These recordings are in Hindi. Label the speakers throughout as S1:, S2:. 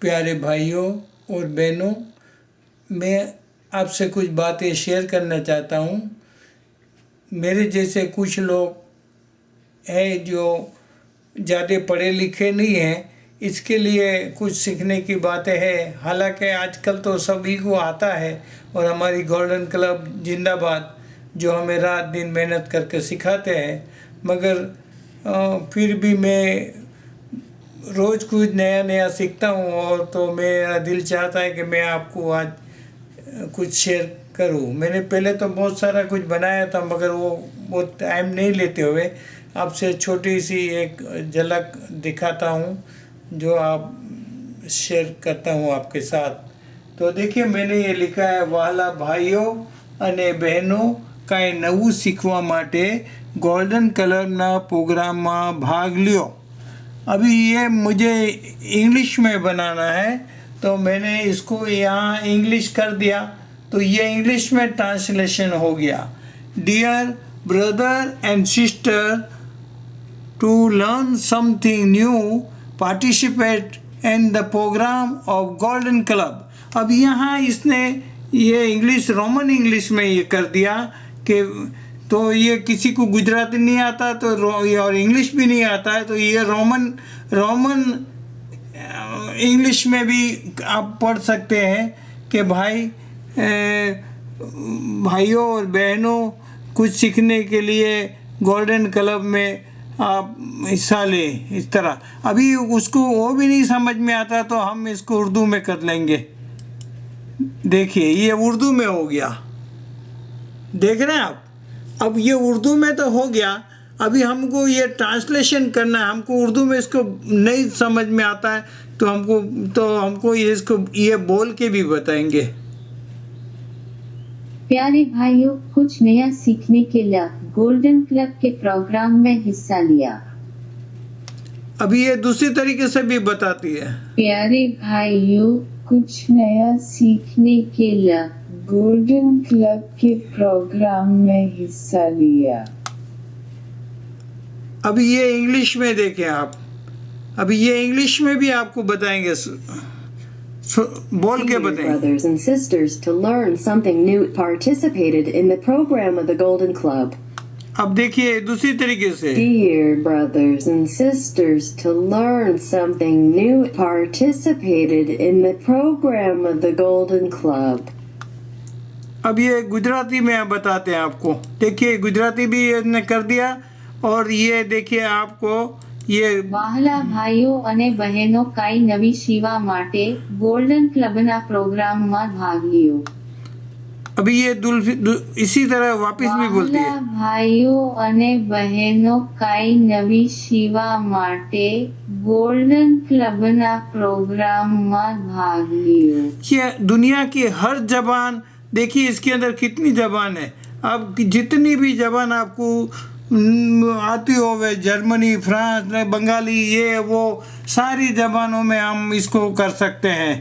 S1: प्यारे भाइयों और बहनों, मैं आपसे कुछ बातें शेयर करना चाहता हूँ। मेरे जैसे कुछ लोग हैं जो ज़्यादा पढ़े लिखे नहीं हैं, इसके लिए कुछ सीखने की बातें हैं। हालांकि आजकल तो सभी को आता है और हमारी गोल्डन क्लब जिंदाबाद जो हमें रात दिन मेहनत करके सिखाते हैं, मगर फिर भी मैं रोज़ कुछ नया नया सीखता हूँ और तो मेरा दिल चाहता है कि मैं आपको आज कुछ शेयर करूँ। मैंने पहले तो बहुत सारा कुछ बनाया था, मगर वो बहुत टाइम नहीं लेते हुए आपसे छोटी सी एक झलक दिखाता हूँ जो आप शेयर करता हूँ आपके साथ। तो देखिए, मैंने ये लिखा है, वाला भाइयों અને બહેનો કાંઈ નવું શીખવા માટે गोल्डन कलरना प्रोग्रामમાં भाग લ્યો। अभी ये मुझे इंग्लिश में बनाना है, तो मैंने इसको यहाँ इंग्लिश कर दिया, तो ये इंग्लिश में ट्रांसलेशन हो गया। Dear brother and sister, to learn something new participate in the program of golden club. अब यहाँ इसने ये इंग्लिश रोमन इंग्लिश में ये कर दिया कि तो ये किसी को गुजराती नहीं आता तो और इंग्लिश भी नहीं आता है, तो ये रोमन इंग्लिश में भी आप पढ़ सकते हैं कि भाइयों और बहनों, कुछ सीखने के लिए गोल्डन क्लब में आप हिस्सा लें। इस तरह अभी उसको वो भी नहीं समझ में आता, तो हम इसको उर्दू में कर लेंगे। देखिए, ये उर्दू में हो गया, देख रहे हैं आप। अब ये उर्दू में तो हो गया, अभी हमको ये ट्रांसलेशन करना है। हमको उर्दू में इसको नहीं समझ में आता है, तो हमको ये इसको ये बोल के भी बताएंगे।
S2: प्यारे भाइयों, कुछ नया सीखने के लिए गोल्डन क्लब के प्रोग्राम में हिस्सा लिया।
S1: अभी ये दूसरी तरीके से भी बताती है।
S2: प्यारे भाइयों, कुछ नया सीखने के लिए गोल्डन क्लब के प्रोग्राम में हिस्सा लिया।
S1: अभी ये इंग्लिश में देखें आप, अभी ये इंग्लिश में भी आपको बताएंगे, बोल के बताएंगे।
S3: Brothers and sisters, to learn something new, participated in the program of the Golden Club.
S1: अब देखिए दूसरी तरीके से।
S3: Dear brothers and sisters, to learn something new, participated in the program of the Golden Club.
S1: अब ये गुजराती में बताते हैं आपको। देखिए, गुजराती भी इसने कर दिया, और ये देखिए आपको ये
S2: વહાલા ભાઈઓ અને બહેનો કાંઈ નવી શીવા માટે ગોલ્ડન ક્લબના પ્રોગ્રામમાં ભાગ લ્યો।
S1: अभी ये इसी तरह वापस भी बोलती है।
S2: વહાલા ભાઈઓ અને બહેનો કાંઈ નવી શીવા માટે ગોલ્ડન ક્લબના પ્રોગ્રામમાં ભાગ લ્યો।
S1: ये दुनिया की हर जबान, देखिए इसके अंदर कितनी जबान है। अब जितनी भी जबान आपको आती हो, वे जर्मनी, फ्रांस, बंगाली, ये वो सारी जबानों में हम इसको कर सकते हैं।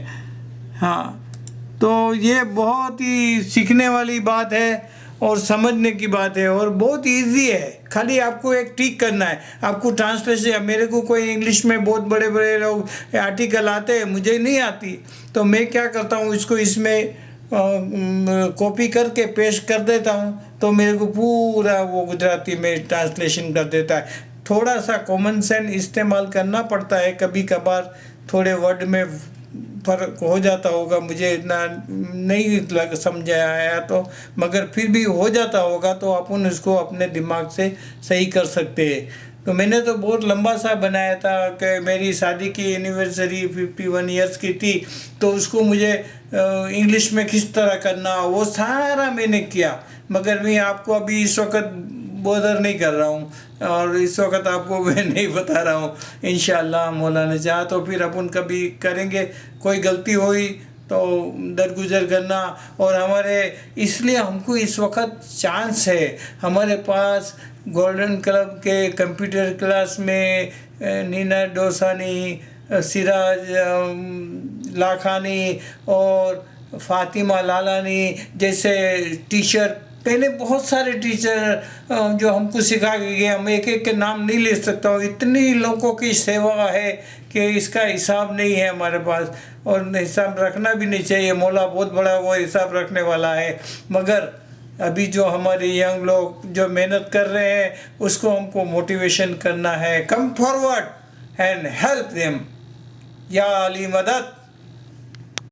S1: हाँ, तो ये बहुत ही सीखने वाली बात है और समझने की बात है, और बहुत इजी है। खाली आपको एक टिक करना है। आपको ट्रांसलेशन, मेरे को कोई इंग्लिश में बहुत बड़े बड़े लोग आर्टिकल आते हैं, मुझे नहीं आती, तो मैं क्या करता हूँ, इसको इसमें कॉपी करके पेस्ट कर देता हूँ, तो मेरे को पूरा वो गुजराती में ट्रांसलेशन कर देता है। थोड़ा सा कॉमन सेंस इस्तेमाल करना पड़ता है, कभी कभार थोड़े वर्ड में फ़र्क हो जाता होगा, मुझे इतना नहीं समझ आया तो, मगर फिर भी हो जाता होगा, तो अपन इसको अपने दिमाग से सही कर सकते हैं। तो मैंने तो बहुत लंबा सा बनाया था कि मेरी शादी की एनिवर्सरी 51 इयर्स की थी, तो उसको मुझे इंग्लिश में किस तरह करना, वो सारा मैंने किया, मगर मैं आपको अभी इस वक्त बोदर नहीं कर रहा हूँ, और इस वक्त आपको मैं नहीं बता रहा हूँ। इंशाअल्लाह मौला ने चाहा तो फिर अपन कभी करेंगे। कोई गलती हुई तो दरगुजर करना, और हमारे इसलिए हमको इस वक्त चांस है, हमारे पास गोल्डन क्लब के कंप्यूटर क्लास में नीना डोसानी, सिराज लाखानी और फातिमा लालानी जैसे टीचर पहले बहुत सारे टीचर जो हमको सिखा के गए, हम एक एक के नाम नहीं ले सकता हूँ, इतनी लोगों की सेवा है कि इसका हिसाब नहीं है हमारे पास, और हिसाब रखना भी नहीं चाहिए। मौला बहुत बड़ा वो हिसाब रखने वाला है। मगर अभी जो हमारे यंग लोग जो मेहनत कर रहे हैं उसको हमको मोटिवेशन करना है। Come forward and help them या अली मदद।